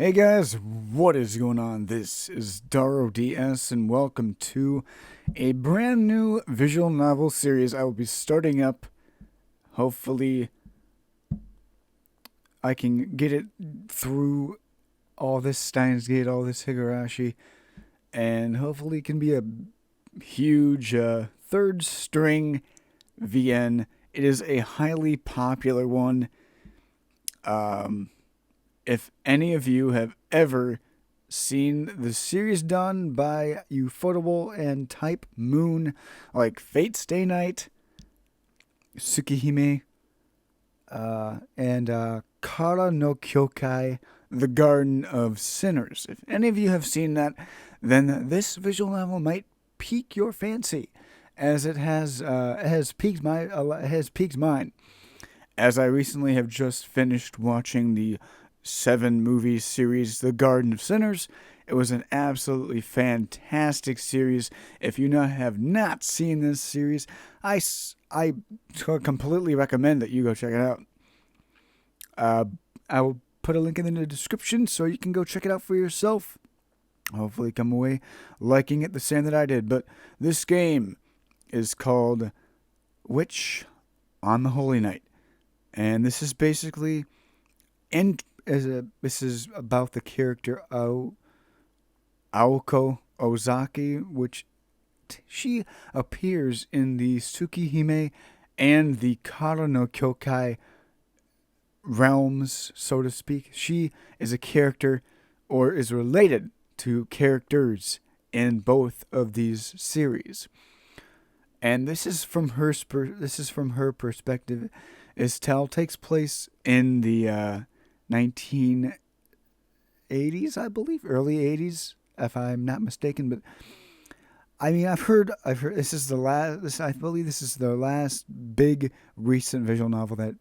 Hey guys, what is going on? This is Daaro DS, and welcome to a brand new visual novel series I will be starting up. Hopefully, I can get it through all this Steins Gate, all this Higurashi, and hopefully it can be a huge third string VN. It is a highly popular one. Um, if any of you have ever seen the series done by Ufotable and Type Moon, like Fate Stay Night, Tsukihime, and Kara no Kyokai, The Garden of Sinners. If any of you have seen that, then this visual novel might pique your fancy, as it has piqued mine. As I recently have just finished watching the 7 movie series, The Garden of Sinners. It was an absolutely fantastic series. If you have not seen this series, I completely recommend that you go check it out. I will put a link in the description so you can go check it out for yourself. Hopefully come away liking it the same that I did. But this game is called Witch on the Holy Night. And this is basically this is about the character Aoko Aozaki, which she appears in the Tsukihime and the Kara no Kyokai realms, so to speak. She is a character, or is related to characters in both of these series. And this is from her perspective. This tale takes place in the 1980s, I believe, early 80s, if I'm not mistaken. But I mean, I've heard this is the last. I believe this is the last big recent visual novel that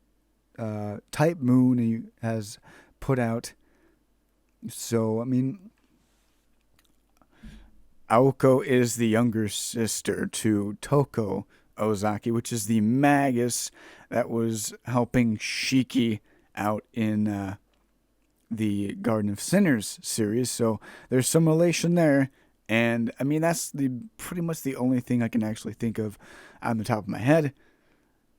Type Moon has put out. So I mean, Aoko is the younger sister to Toko Ozaki, which is the magus that was helping Shiki out in the Garden of Sinners series. So there's some relation there. And I mean, that's pretty much the only thing I can actually think of on the top of my head.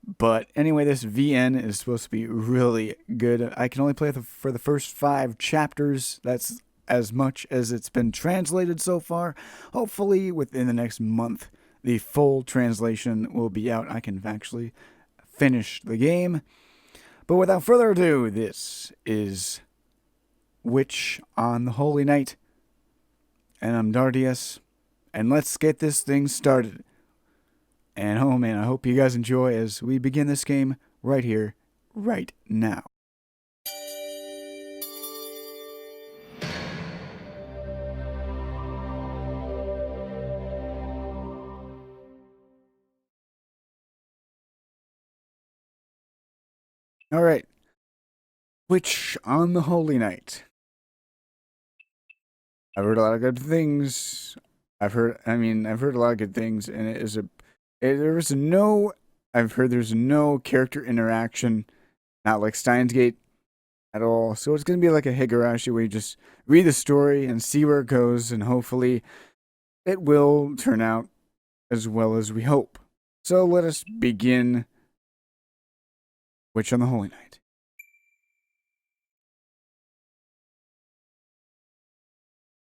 But anyway, this VN is supposed to be really good. I can only play for the first 5 chapters. That's as much as it's been translated so far. Hopefully, within the next month, the full translation will be out. I can actually finish the game. But without further ado, this is Witch on the Holy Night. And I'm Dardius. And let's get this thing started. And oh man, I hope you guys enjoy as we begin this game right here, right now. Alright. Witch on the Holy Night. I've heard a lot of good things. I've heard a lot of good things, and I've heard there's no character interaction, not like Steins Gate at all. So it's going to be like a Higurashi where you just read the story and see where it goes, and hopefully it will turn out as well as we hope. So let us begin Witch on the Holy Night.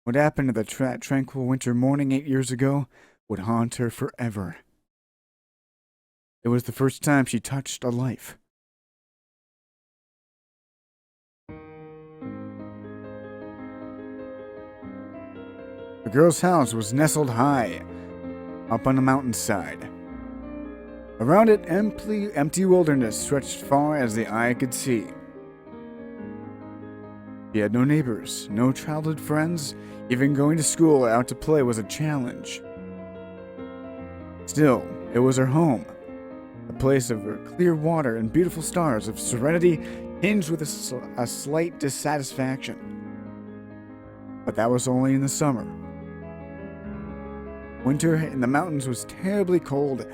What happened to the tranquil winter morning 8 years ago would haunt her forever. It was the first time she touched a life. The girl's house was nestled high up on a mountainside. Around it, empty wilderness stretched far as the eye could see. She had no neighbors, no childhood friends. Even going to school or out to play was a challenge. Still, it was her home, a place of clear water and beautiful stars, of serenity tinged with a slight dissatisfaction. But that was only in the summer. Winter in the mountains was terribly cold,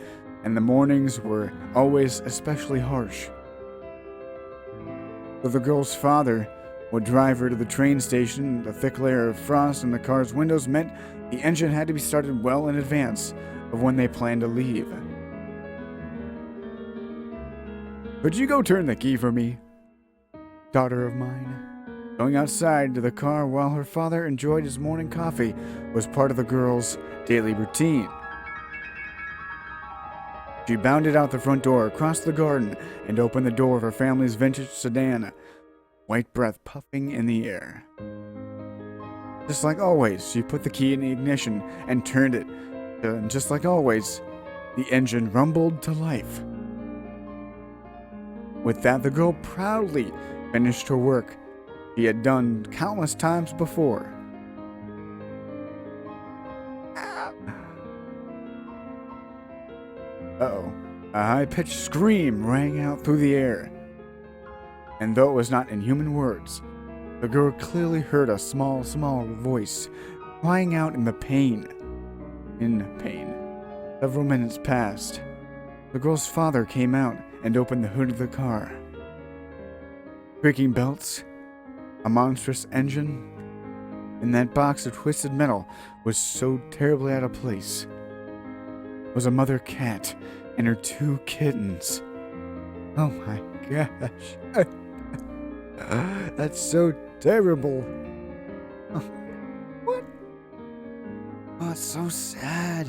and the mornings were always especially harsh. Though the girl's father would drive her to the train station. The thick layer of frost in the car's windows meant the engine had to be started well in advance of when they planned to leave. "Could you go turn the key for me, daughter of mine?" Going outside to the car while her father enjoyed his morning coffee was part of the girl's daily routine. She bounded out the front door, across the garden, and opened the door of her family's vintage sedan, white breath puffing in the air. Just like always, she put the key in the ignition and turned it. And just like always, the engine rumbled to life. With that, the girl proudly finished her work she had done countless times before. Uh-oh. A high-pitched scream rang out through the air. And though it was not in human words, the girl clearly heard a small voice crying out in pain. Several minutes passed. The girl's father came out and opened the hood of the car. Creaking belts, a monstrous engine, and that box of twisted metal was so terribly out of place. It was a mother cat and her 2 kittens. Oh my gosh. That's so terrible. What? Oh, it's so sad.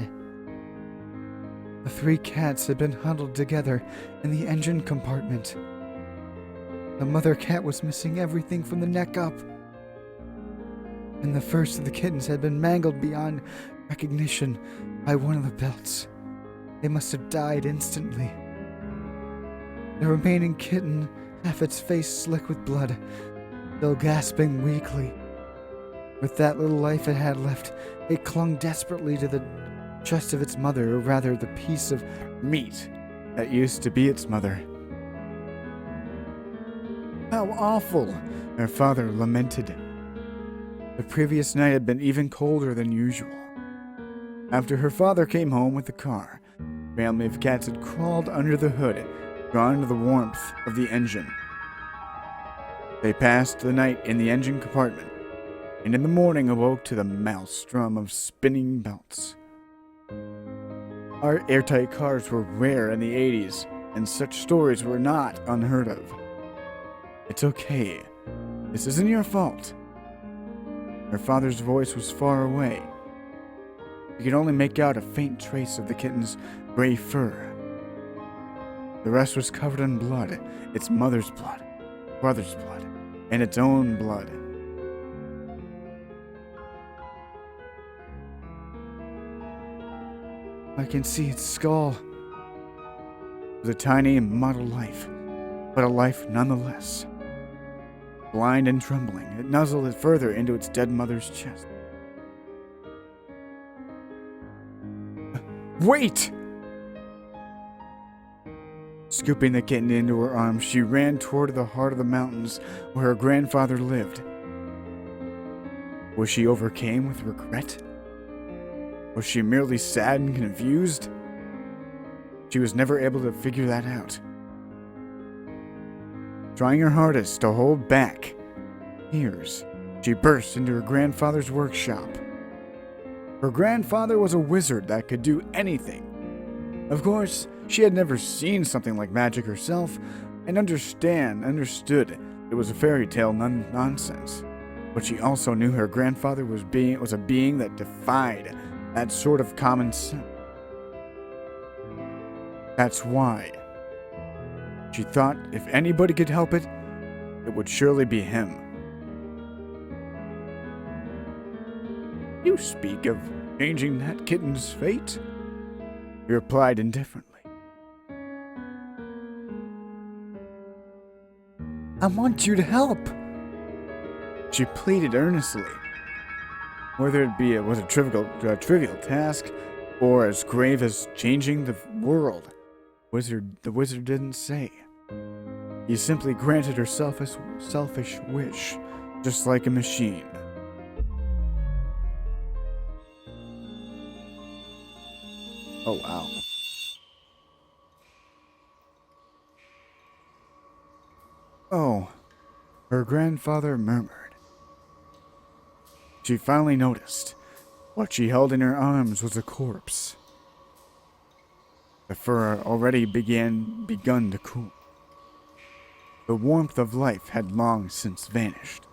The 3 cats had been huddled together in the engine compartment. The mother cat was missing everything from the neck up. And the first of the kittens had been mangled beyond recognition by one of the belts. They must have died instantly. The remaining kitten, half its face slick with blood, still gasping weakly. With that little life it had left, it clung desperately to the chest of its mother, or rather the piece of meat that used to be its mother. How awful, her father lamented. The previous night had been even colder than usual. After her father came home with the car, the family of cats had crawled under the hood, drawn to the warmth of the engine. They passed the night in the engine compartment, and in the morning awoke to the maelstrom of spinning belts. Our airtight cars were rare in the 80s, and such stories were not unheard of. It's okay. This isn't your fault. Her father's voice was far away. You could only make out a faint trace of the kitten's gray fur. The rest was covered in blood, its mother's blood, brother's blood, and its own blood. I can see its skull. It was a tiny and mottled life, but a life nonetheless. Blind and trembling, it nuzzled it further into its dead mother's chest. Wait! Scooping the kitten into her arms, she ran toward the heart of the mountains where her grandfather lived. Was she overcome with regret? Was she merely sad and confused? She was never able to figure that out. Trying her hardest to hold back tears, she burst into her grandfather's workshop. Her grandfather was a wizard that could do anything. Of course, she had never seen something like magic herself, and understood it was a fairy tale nonsense. But she also knew her grandfather was a being that defied that sort of common sense. That's why she thought if anybody could help it, it would surely be him. You speak of changing that kitten's fate? He replied indifferently. I want you to help, she pleaded earnestly. Whether it was a trivial task, or as grave as changing the world, the wizard didn't say. He simply granted her selfish wish, just like a machine. Oh, wow. Oh, her grandfather murmured. She finally noticed what she held in her arms was a corpse. The fur already begun to cool. The warmth of life had long since vanished.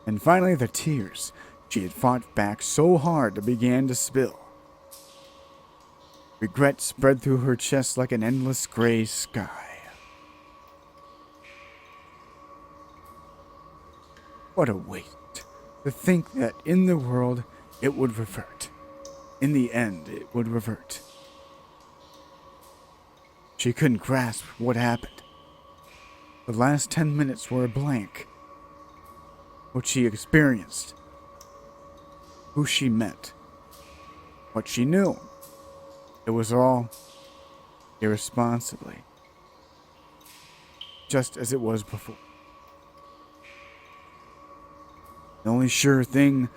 And finally the tears she had fought back so hard began to spill. Regret spread through her chest like an endless gray sky. What a waste to think that in the world it would revert. In the end, it would revert. She couldn't grasp what happened. The last 10 minutes were a blank. What she experienced, who she met, what she knew, it was all irresponsibly, just as it was before. The only sure thing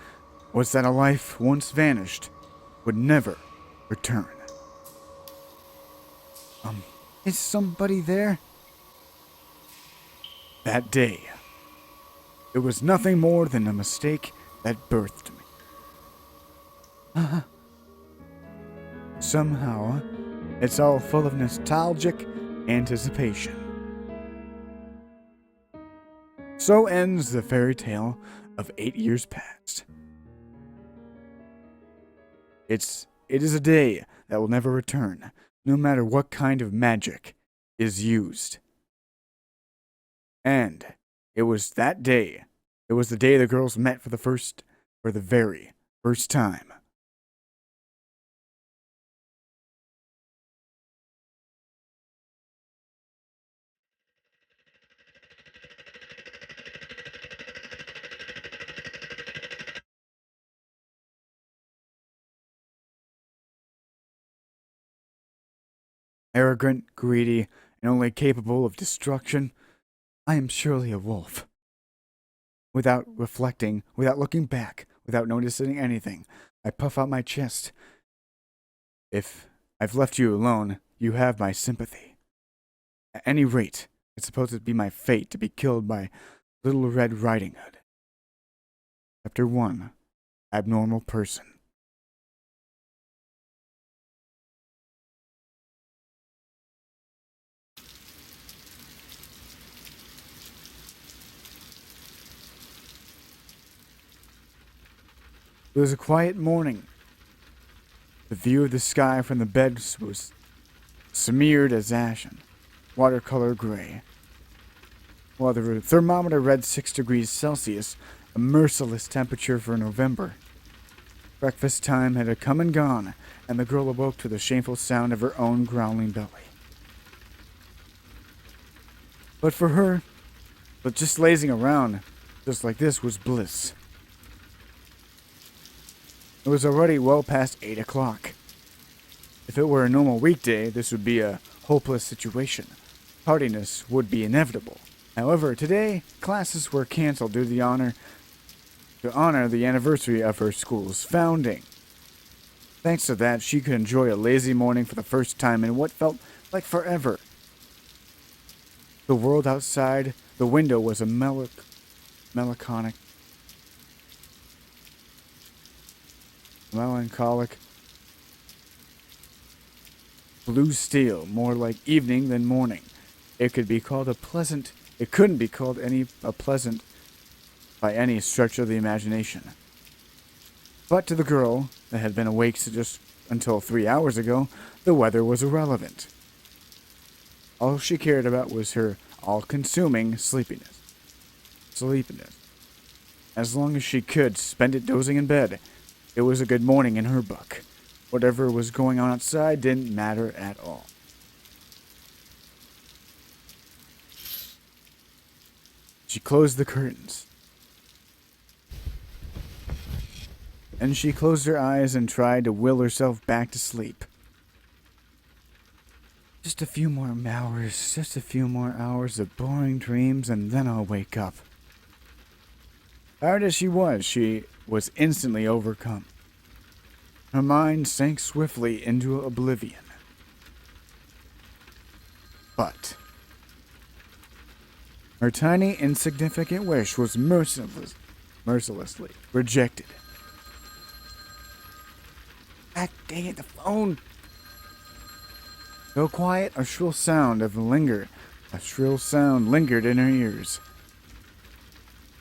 was that a life once vanished would never return. Is somebody there? That day, it was nothing more than a mistake that birthed me. Somehow, it's all full of nostalgic anticipation. So ends the fairy tale of 8 years past. It is a day that will never return, no matter what kind of magic is used. And it was that day. It was the day the girls met for the very first time. Arrogant, greedy, and only capable of destruction, I am surely a wolf. Without reflecting, without looking back, without noticing anything, I puff out my chest. If I've left you alone, you have my sympathy. At any rate, it's supposed to be my fate to be killed by Little Red Riding Hood. Chapter 1. Abnormal Person. It was a quiet morning. The view of the sky from the bed was smeared as ashen, watercolor gray, while the thermometer read 6 degrees Celsius, a merciless temperature for November. Breakfast time had come and gone, and the girl awoke to the shameful sound of her own growling belly. But for her, just lazing around, just like this, was bliss. It was already well past 8 o'clock. If it were a normal weekday, this would be a hopeless situation. Tardiness would be inevitable. However, today, classes were canceled due to honor the anniversary of her school's founding. Thanks to that, she could enjoy a lazy morning for the first time in what felt like forever. The world outside the window was a melancholic blue steel, more like evening than morning. It couldn't be called pleasant by any stretch of the imagination. But to the girl that had been awake just until 3 hours ago, the weather was irrelevant. All she cared about was her all-consuming sleepiness. As long as she could spend it dozing in bed, it was a good morning in her book. Whatever was going on outside didn't matter at all. She closed the curtains. And she closed her eyes and tried to will herself back to sleep. Just a few more hours of boring dreams, and then I'll wake up. Tired as she was instantly overcome. Her mind sank swiftly into oblivion. But Her tiny, insignificant wish was mercilessly rejected. Ah, dang it, the phone! Though quiet, a shrill sound lingered in her ears.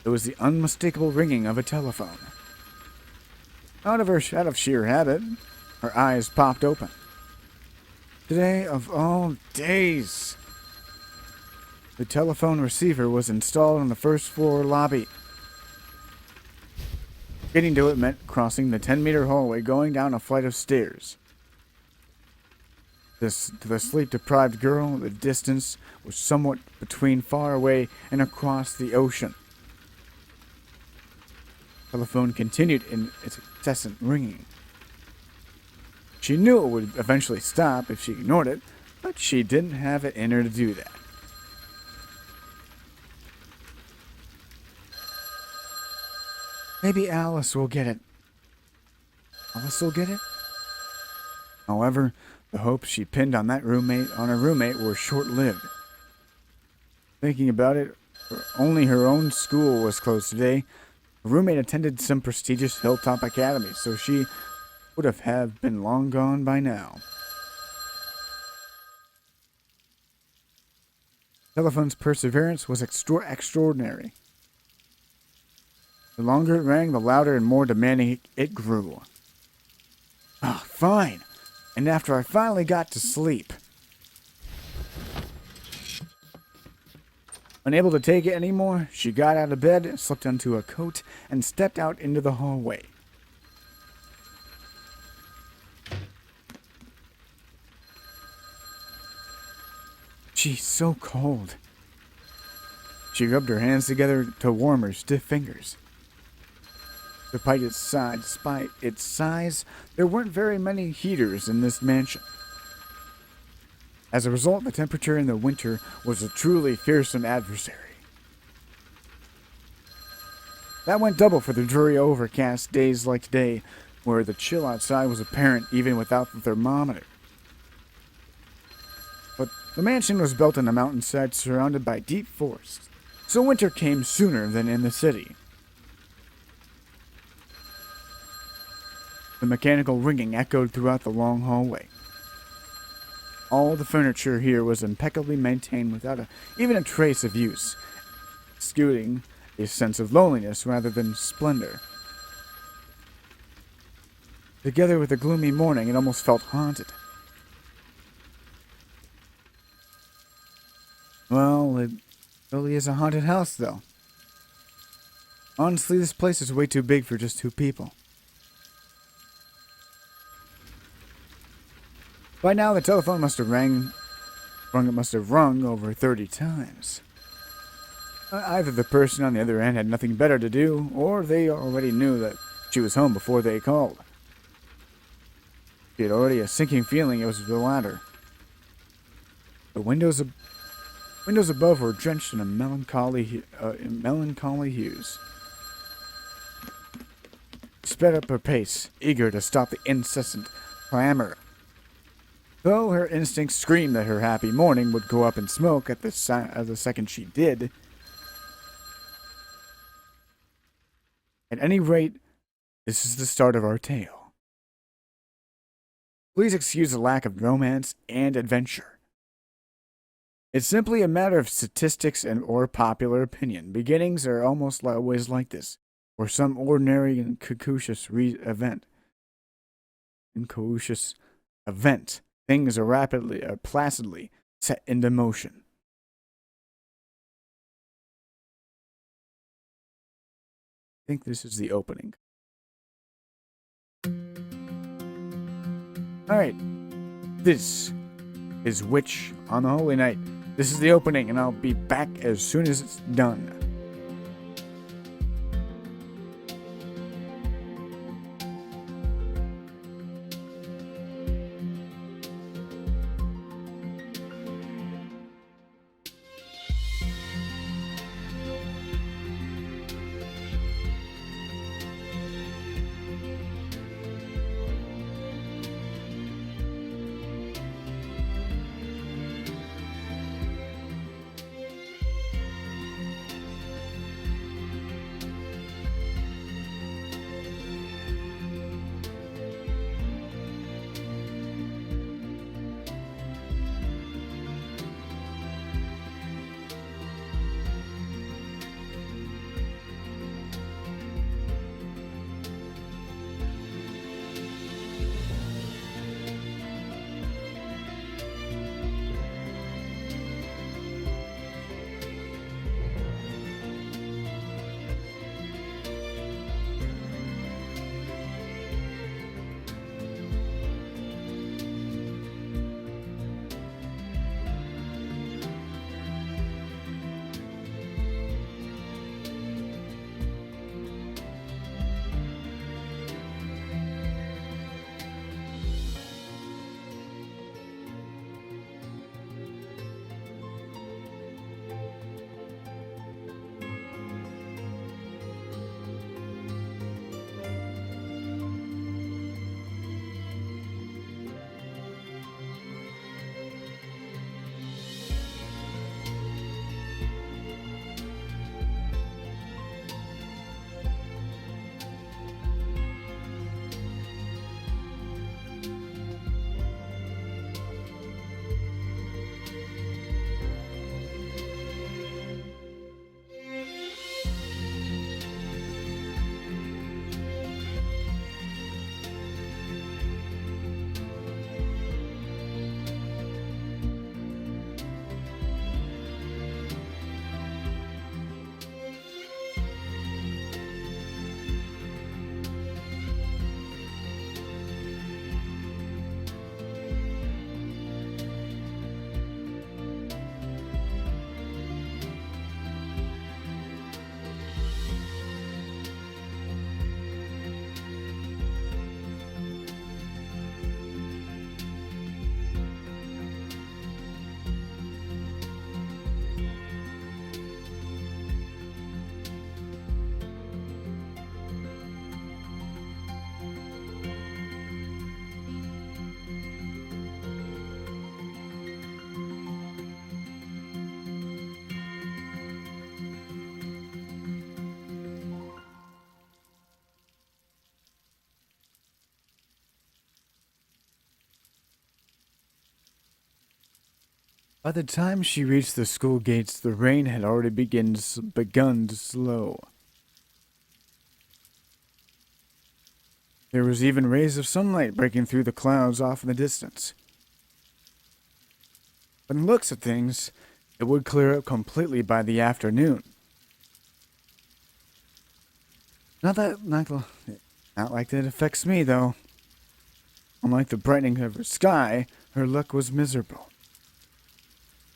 It was the unmistakable ringing of a telephone. Out of sheer habit, her eyes popped open. Today of all days! The telephone receiver was installed on the first floor lobby. Getting to it meant crossing the 10-meter hallway going down a flight of stairs. To the sleep-deprived girl, the distance was somewhat between far away and across the ocean. The telephone continued in its incessant ringing. She knew it would eventually stop if she ignored it, but she didn't have it in her to do that. Maybe Alice will get it. Alice will get it? However, the hopes she pinned on her roommate were short-lived. Thinking about it, only her own school was closed today. Her roommate attended some prestigious hilltop academy, so she would have been long gone by now. Telephone's perseverance was extraordinary. The longer it rang, the louder and more demanding it grew. Ah, fine. And after I finally got to sleep. Unable to take it anymore, she got out of bed, slipped onto a coat, and stepped out into the hallway. She's so cold. She rubbed her hands together to warm her stiff fingers. Despite its size, there weren't very many heaters in this mansion. As a result, the temperature in the winter was a truly fearsome adversary. That went double for the dreary, overcast days like today, where the chill outside was apparent even without the thermometer. But the mansion was built on a mountainside surrounded by deep forests, so winter came sooner than in the city. The mechanical ringing echoed throughout the long hallway. All the furniture here was impeccably maintained without even a trace of use, exuding a sense of loneliness rather than splendor. Together with the gloomy morning, it almost felt haunted. Well, it really is a haunted house, though. Honestly, this place is way too big for just two people. By now, the telephone must have rung over 30 times. Either the person on the other end had nothing better to do, or they already knew that she was home before they called. She had already a sinking feeling it was the latter. The windows above were drenched in melancholy hues. She sped up her pace, eager to stop the incessant clamor. Though her instincts screamed that her happy morning would go up in smoke at the second she did. At any rate, this is the start of our tale. Please excuse the lack of romance and adventure. It's simply a matter of statistics or popular opinion. Beginnings are almost always like this, or some ordinary and capricious event. Things are placidly set into motion. I think this is the opening. Alright. This is Witch on the Holy Night. This is the opening, and I'll be back as soon as it's done. By the time she reached the school gates, the rain had already begun to slow. There was even rays of sunlight breaking through the clouds off in the distance. From the looks of things, it would clear up completely by the afternoon. Not like that affects me, though. Unlike the brightening of her sky, her luck was miserable.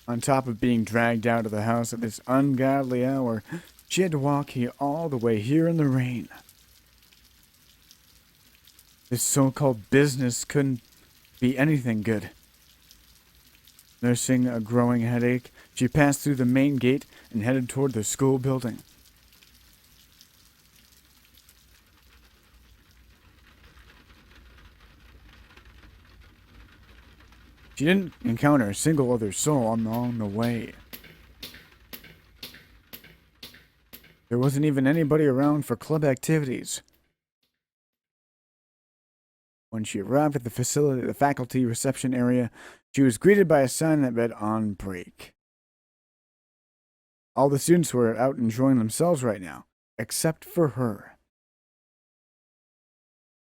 On top of being dragged out of the house at this ungodly hour, she had to walk here all the way here in the rain. This so-called business couldn't be anything good. Nursing a growing headache, she passed through the main gate and headed toward the school building. She didn't encounter a single other soul along the way. There wasn't even anybody around for club activities. When she arrived at the faculty reception area, she was greeted by a sign that read "On break." All the students were out enjoying themselves right now, except for her.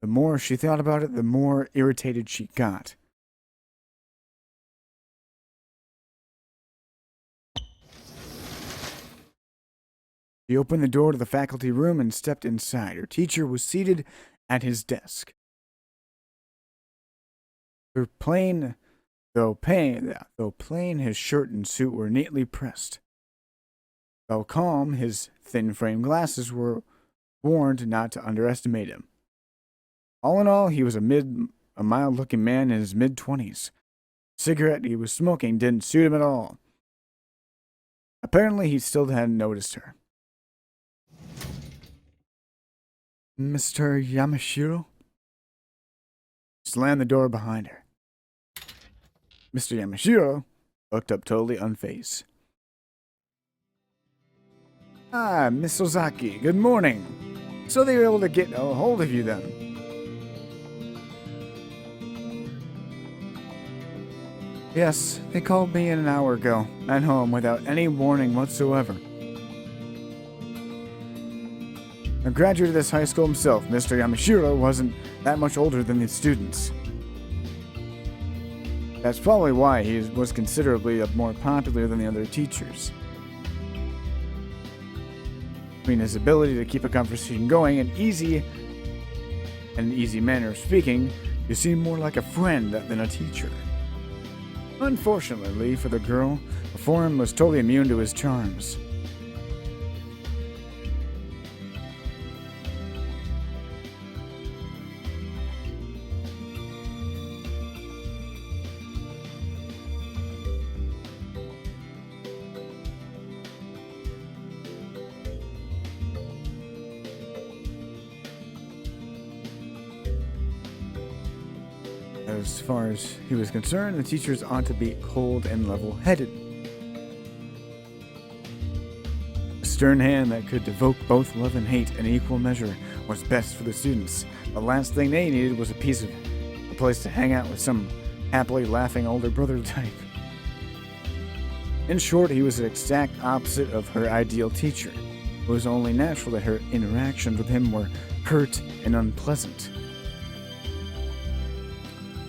The more she thought about it, the more irritated she got. She opened the door to the faculty room and stepped inside. Her teacher was seated at his desk. Though plain, his shirt and suit were neatly pressed. Though calm, his thin-frame glasses were warned not to underestimate him. All in all, he was a mild-looking man in his mid-20s. The cigarette he was smoking didn't suit him at all. Apparently, he still hadn't noticed her. Mr. Yamashiro? Slammed the door behind her. Mr. Yamashiro looked up totally unfazed. Ah, Miss Ozaki, good morning. So they were able to get a hold of you then. Yes, they called me an hour ago, at home, without any warning whatsoever. A graduate of this high school himself, Mr. Yamashiro wasn't that much older than the students. That's probably why he was considerably more popular than the other teachers. Between his ability to keep a conversation going and an easy manner of speaking, he seemed more like a friend than a teacher. Unfortunately for the girl, the foreign was totally immune to his charms. As far as he was concerned, the teachers ought to be cold and level-headed. A stern hand that could evoke both love and hate in equal measure was best for the students. The last thing they needed was a place to hang out with some happily laughing older brother type. In short, he was the exact opposite of her ideal teacher. It was only natural that her interactions with him were hurt and unpleasant.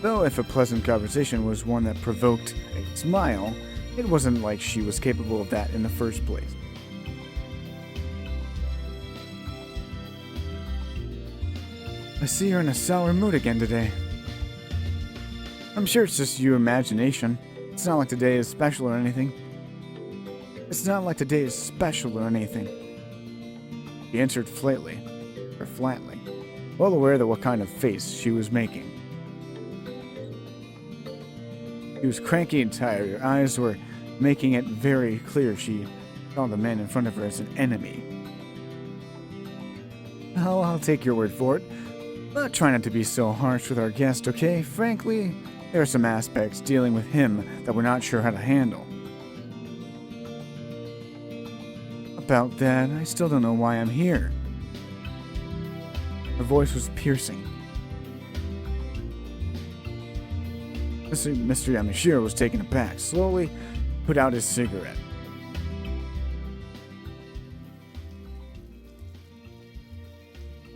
Though if a pleasant conversation was one that provoked a smile, it wasn't like she was capable of that in the first place. I see you're in a sour mood again today. I'm sure it's just your imagination. It's not like today is special or anything. He answered flatly, well aware of what kind of face she was making. She was cranky and tired. Her eyes were making it very clear she saw the man in front of her as an enemy. Oh, I'll take your word for it. But try not to be so harsh with our guest, okay? Frankly, there are some aspects dealing with him that we're not sure how to handle. About that, I still don't know why I'm here. Her voice was piercing. Mr. Yamashiro was taken aback. Slowly, put out his cigarette.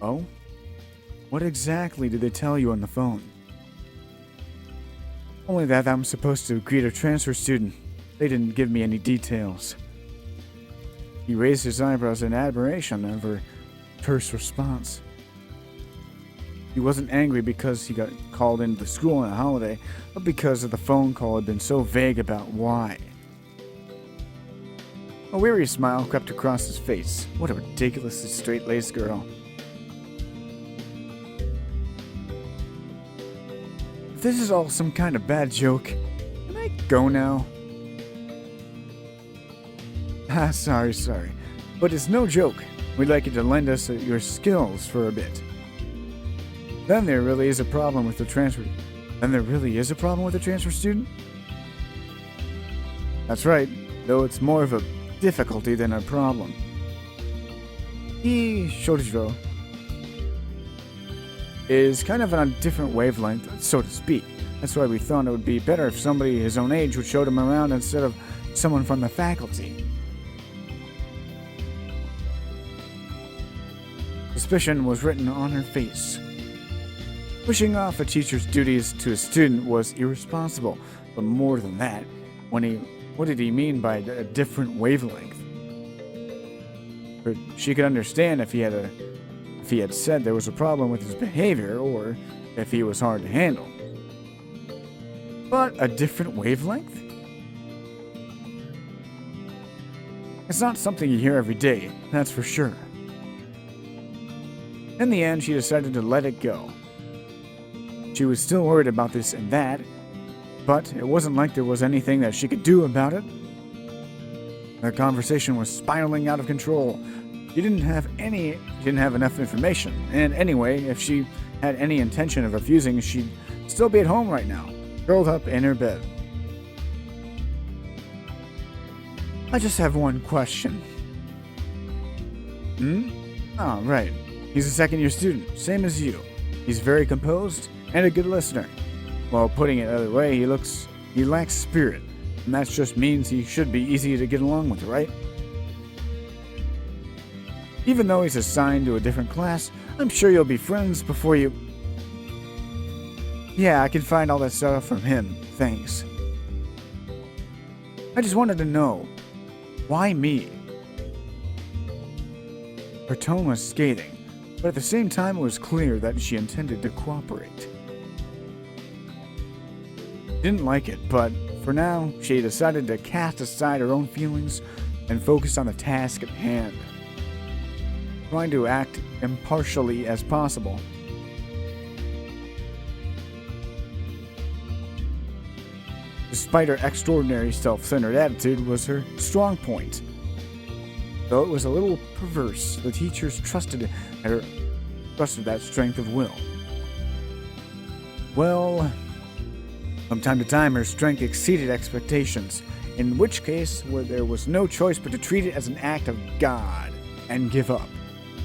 Oh? What exactly did they tell you on the phone? Only that I'm supposed to greet a transfer student. They didn't give me any details. He raised his eyebrows in admiration of her terse response. He wasn't angry because he got called into the school on a holiday, but because of the phone call had been so vague about why. A weary smile crept across his face. What a ridiculously straight-laced girl. If this is all some kind of bad joke, can I go now? Sorry. But it's no joke. We'd like you to lend us your skills for a bit. Then there really is a problem with the transfer student? That's right, though it's more of a difficulty than a problem. Shoichirou is kind of on a different wavelength, so to speak. That's why we thought it would be better if somebody his own age would show him around instead of someone from the faculty. Suspicion was written on her face. Pushing off a teacher's duties to a student was irresponsible, but more than that, what did he mean by a different wavelength? She could understand if he had said there was a problem with his behavior, or if he was hard to handle. But a different wavelength? It's not something you hear every day, that's for sure. In the end, she decided to let it go. She was still worried about this and that, but it wasn't like there was anything that she could do about it. The conversation was spiraling out of control. She didn't have enough information, and anyway, if she had any intention of refusing, she'd still be at home right now, curled up in her bed. I just have one question. Oh, right. He's a second-year student, same as you. He's very composed and a good listener. Well, putting it another way, he lacks spirit, and that just means he should be easy to get along with, right? Even though he's assigned to a different class, I'm sure you'll be friends before you... Yeah, I can find all that stuff from him, thanks. I just wanted to know, why me? Her tone was scathing, but at the same time it was clear that she intended to cooperate. Didn't like it, but for now, she decided to cast aside her own feelings and focus on the task at hand, trying to act impartially as possible. Despite her extraordinary self-centered attitude was her strong point. Though it was a little perverse, the teachers trusted that strength of will. Well, from time to time her strength exceeded expectations, in which case there was no choice but to treat it as an act of God and give up.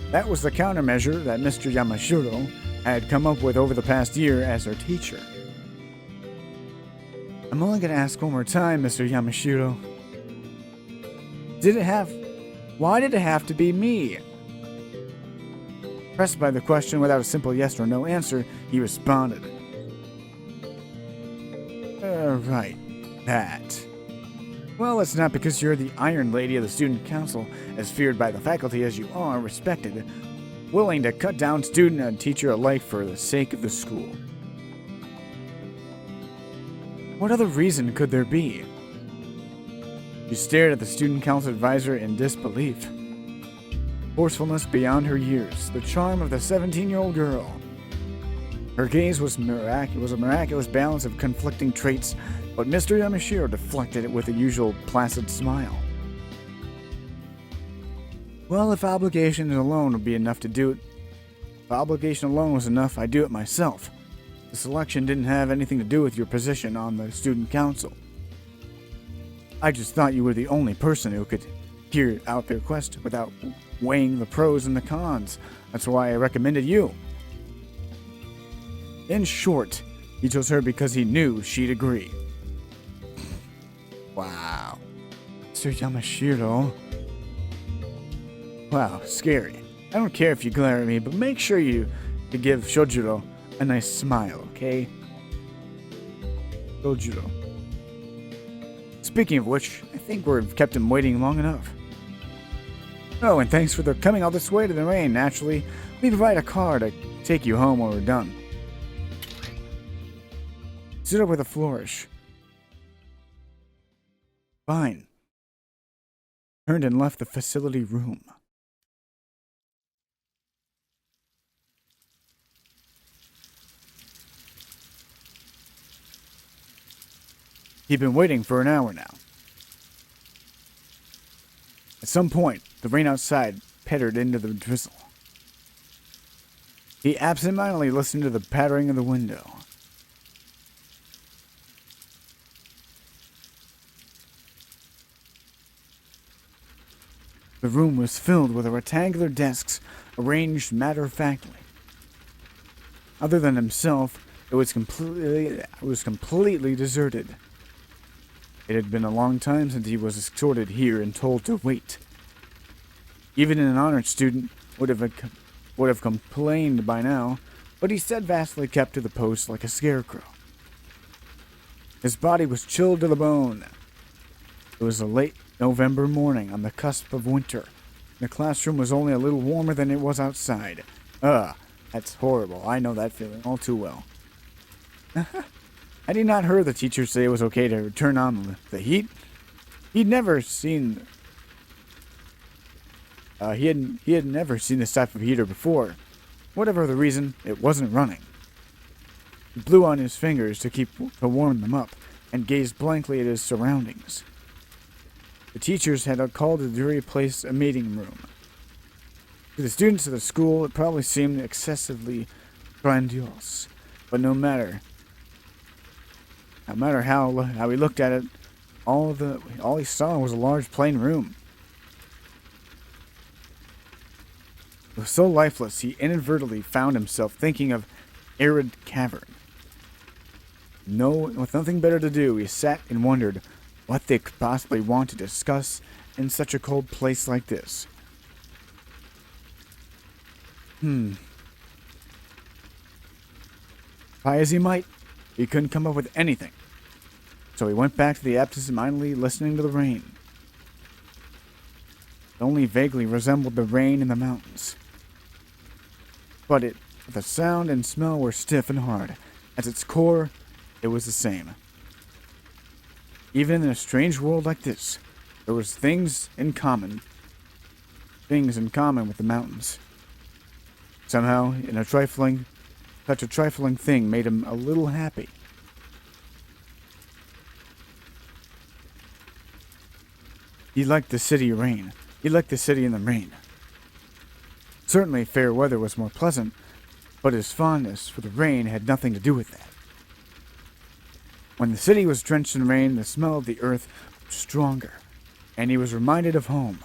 That was the countermeasure that Mr. Yamashiro had come up with over the past year as her teacher. I'm only going to ask one more time, Mr. Yamashiro. Why did it have to be me? Pressed by the question without a simple yes or no answer, he responded. Right, that. Well, it's not because you're the Iron Lady of the Student Council, as feared by the faculty as you are respected, willing to cut down student and teacher alike for the sake of the school. What other reason could there be? She stared at the student council advisor in disbelief. Forcefulness beyond her years, the charm of the 17-year-old girl. Her gaze was a miraculous balance of conflicting traits, but Mr. Yamashiro deflected it with the usual placid smile. Well, if obligation alone would be enough to do it, if obligation alone was enough, I'd do it myself. The selection didn't have anything to do with your position on the student council. I just thought you were the only person who could hear out their quest without weighing the pros and the cons. That's why I recommended you. In short, he chose her because he knew she'd agree. Wow. Mr. Yamashiro. Wow, scary. I don't care if you glare at me, but make sure you give Shojiro a nice smile, okay? Shojiro. Speaking of which, I think we've kept him waiting long enough. Oh, and thanks for coming all this way to the rain. Naturally, we provide a car to take you home when we're done. Stood up with a flourish. Fine. Turned and left the facility room. He'd been waiting for an hour now. At some point, the rain outside pattered into the drizzle. He absentmindedly listened to the pattering of the window. The room was filled with rectangular desks arranged matter-of-factly. Other than himself, it was completely deserted. It had been a long time since he was escorted here and told to wait. Even an honored student would have complained by now, but he steadfastly kept to the post like a scarecrow. His body was chilled to the bone. It was a late November morning on the cusp of winter. The classroom was only a little warmer than it was outside. That's horrible. I know that feeling all too well. Had he not heard the teacher say it was okay to turn on the heat? He'd never seen... He had never seen this type of heater before. Whatever the reason, it wasn't running. He blew on his fingers to warm them up, and gazed blankly at his surroundings. The teachers had called the Dreary place a meeting room. To the students of the school, it probably seemed excessively grandiose, but no matter how he looked at it, all he saw was a large plain room. It was so lifeless, he inadvertently found himself thinking of arid cavern. With nothing better to do, he sat and wondered what they could possibly want to discuss in such a cold place like this. Try as he might, he couldn't come up with anything. So he went back to the absentmindedly listening to the rain. It only vaguely resembled the rain in the mountains. But the sound and smell were stiff and hard. At its core, it was the same. Even in a strange world like this, there was things in common with the mountains. Somehow, such a trifling thing made him a little happy. He liked the city rain. He liked the city in the rain. Certainly, fair weather was more pleasant, but his fondness for the rain had nothing to do with that. When the city was drenched in rain, the smell of the earth was stronger, and he was reminded of home.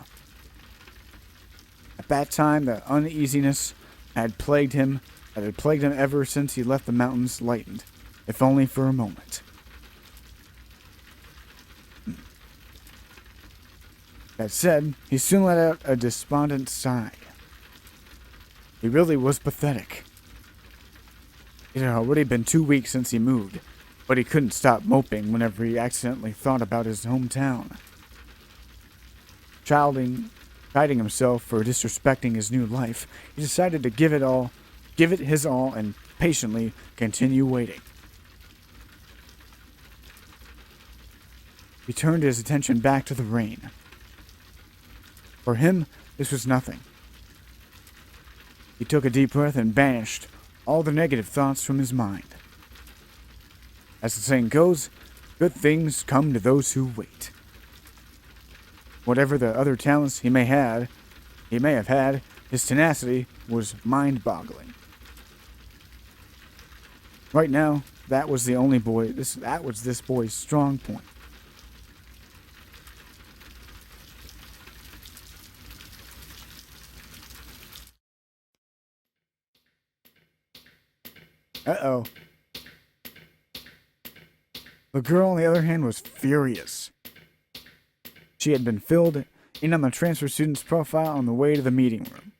At that time, the uneasiness had plagued him ever since he left the mountains lightened, if only for a moment. That said, he soon let out a despondent sigh. He really was pathetic. It had already been 2 weeks since he moved, but he couldn't stop moping whenever he accidentally thought about his hometown. Chiding himself for disrespecting his new life, he decided to give it his all, and patiently continue waiting. He turned his attention back to the rain. For him, this was nothing. He took a deep breath and banished all the negative thoughts from his mind. As the saying goes, good things come to those who wait. Whatever the other talents he may have had, his tenacity was mind-boggling. Right now, that was this boy's strong point. Uh-oh. The girl, on the other hand, was furious. She had been filled in on the transfer student's profile on the way to the meeting room.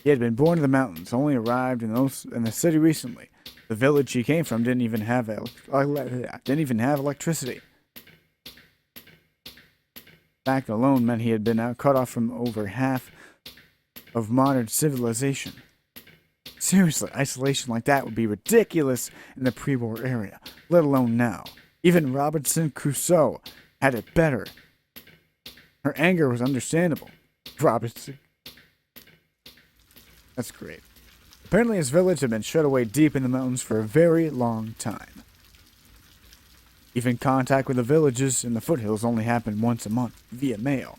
He had been born in the mountains, only arrived in the city recently. The village he came from didn't even have electricity. Fact alone meant he had been cut off from over half of modern civilization. Seriously, isolation like that would be ridiculous in the pre-war area, let alone now. Even Robinson Crusoe had it better. Her anger was understandable. Robinson. That's great. Apparently his village had been shut away deep in the mountains for a very long time. Even contact with the villages in the foothills only happened once a month, via mail.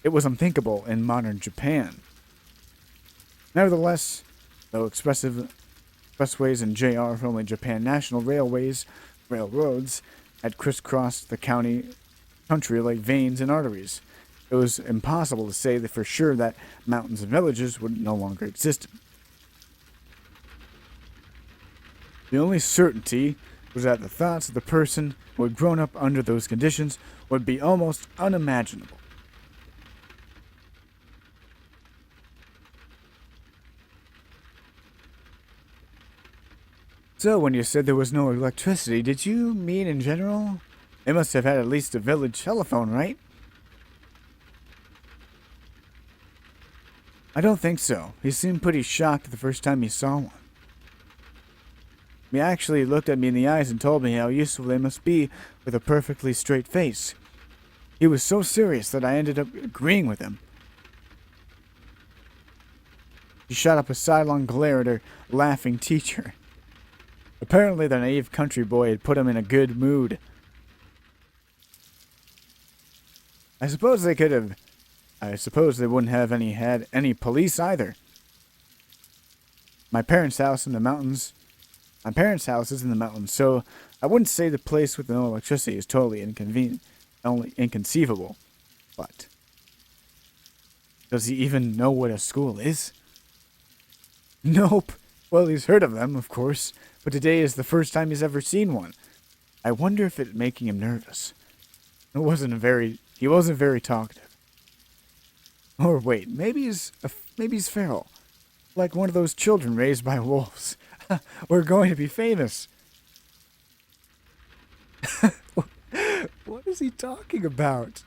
It was unthinkable in modern Japan. Nevertheless, though expressways and JR for only Japan National railroads had crisscrossed the country like veins and arteries, it was impossible to say for sure that mountains and villages would no longer exist. The only certainty was that the thoughts of the person who had grown up under those conditions would be almost unimaginable. So, when you said there was no electricity, did you mean in general? They must have had at least a village telephone, right? I don't think so. He seemed pretty shocked the first time he saw one. He actually looked at me in the eyes and told me how useful they must be with a perfectly straight face. He was so serious that I ended up agreeing with him. She shot up a sidelong glare at her laughing teacher. Apparently the naive country boy had put him in a good mood. I suppose they wouldn't have had any police either. My parents' house is in the mountains, so I wouldn't say the place with no electricity is totally inconceivable. But does he even know what a school is? Nope. Well, he's heard of them, of course, but today is the first time he's ever seen one. I wonder if it's making him nervous. He wasn't very talkative. Or wait, maybe he's feral, like one of those children raised by wolves. We're going to be famous. What is he talking about?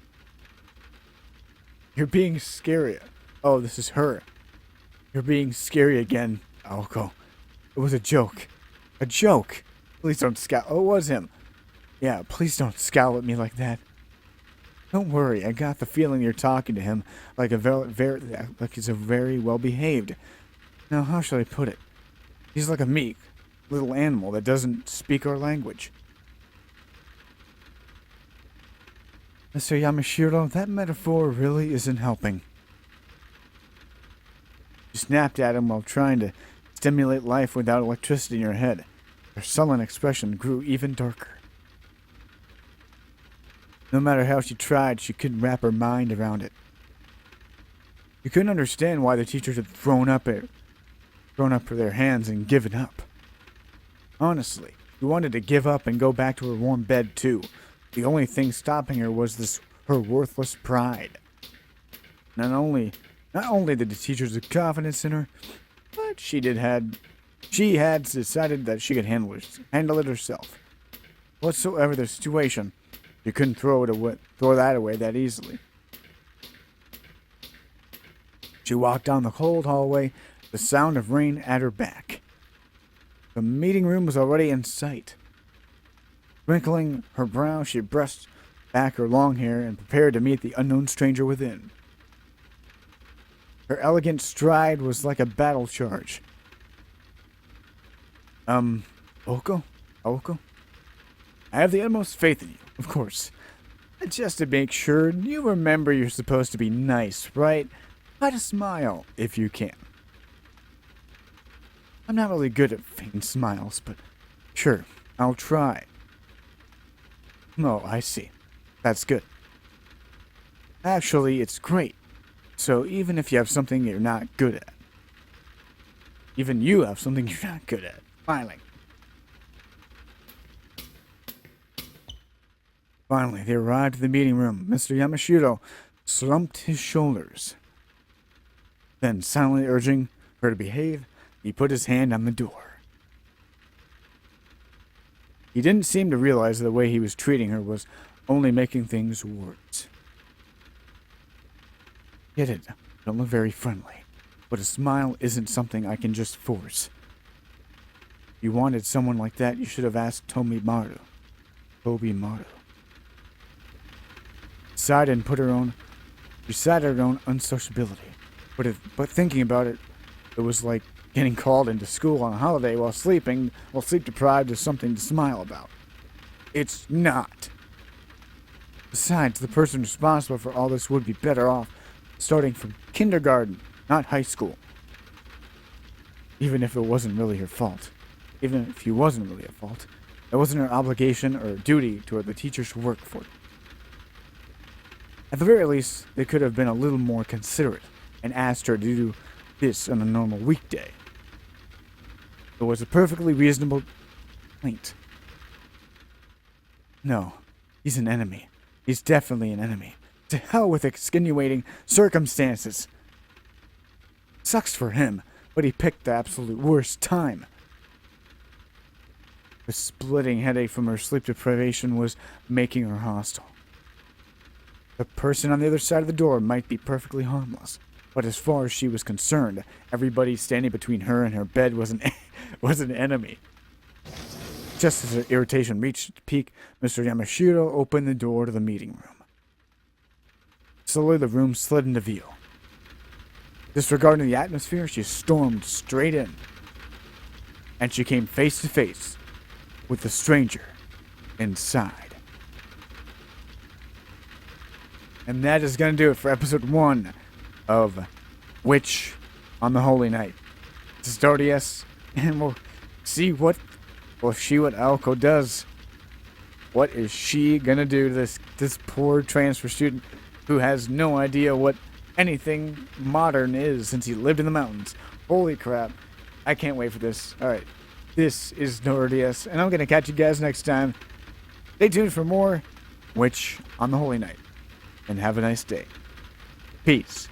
You're being scary. Oh, this is her. You're being scary again, Aoko. It was a joke. A joke. Please don't scowl. Oh, it was him. Yeah, please don't scowl at me like that. Don't worry, I got the feeling you're talking to him like he's a very well behaved. Now, how shall I put it? He's like a meek little animal that doesn't speak our language. Mr. Yamashiro, that metaphor really isn't helping. She snapped at him while trying to stimulate life without electricity in her head. Her sullen expression grew even darker. No matter how she tried, she couldn't wrap her mind around it. She couldn't understand why the teachers had thrown up their hands and given up. Honestly, she wanted to give up and go back to her warm bed too. The only thing stopping her was her worthless pride. Not only did the teachers have confidence in her, but she had decided that she could handle it herself. Whatsoever the situation, you couldn't throw that away that easily. She walked down the cold hallway, the sound of rain at her back. The meeting room was already in sight. Wrinkling her brow, she brushed back her long hair and prepared to meet the unknown stranger within. Her elegant stride was like a battle charge. Aoko? I have the utmost faith in you, of course. Just to make sure, you remember you're supposed to be nice, right? Try to smile, if you can. I'm not really good at faint smiles, but sure, I'll try. Oh, I see. That's good. Actually, it's great. So even if you have something you're not good at, even you have something you're not good at, smiling. Finally, they arrived at the meeting room. Mr. Yamashiro slumped his shoulders. Then, silently urging her to behave, he put his hand on the door. He didn't seem to realize that the way he was treating her was only making things worse. Get it, don't look very friendly, but a smile isn't something I can just force. If you wanted someone like that, you should have asked Tobi Maru. Sighed and she sighed at her own unsociability. But thinking about it, it was like getting called into school on a holiday while sleep deprived is something to smile about. It's not. Besides, the person responsible for all this would be better off starting from kindergarten, not high school. Even if it wasn't really her fault. Even if he wasn't really at fault, it wasn't her obligation or duty toward the teacher's work for them. At the very least, they could have been a little more considerate and asked her to do this on a normal weekday. It was a perfectly reasonable complaint. No, he's an enemy. He's definitely an enemy. To hell with extenuating circumstances. Sucks for him, but he picked the absolute worst time. The splitting headache from her sleep deprivation was making her hostile. The person on the other side of the door might be perfectly harmless, but as far as she was concerned, everybody standing between her and her bed was an enemy. Just as her irritation reached its peak, Mr. Yamashiro opened the door to the meeting room. Slowly the room slid into view. Disregarding the atmosphere, she stormed straight in. And she came face to face with the stranger inside. And that is going to do it for episode 1 of Witch on the Holy Night. This is Dardius, and we'll see what Aoko does. What is she going to do to this poor transfer student who has no idea what anything modern is since he lived in the mountains? Holy crap. I can't wait for this. Alright, this is Dardius, and I'm going to catch you guys next time. Stay tuned for more Witch on the Holy Night. And have a nice day. Peace.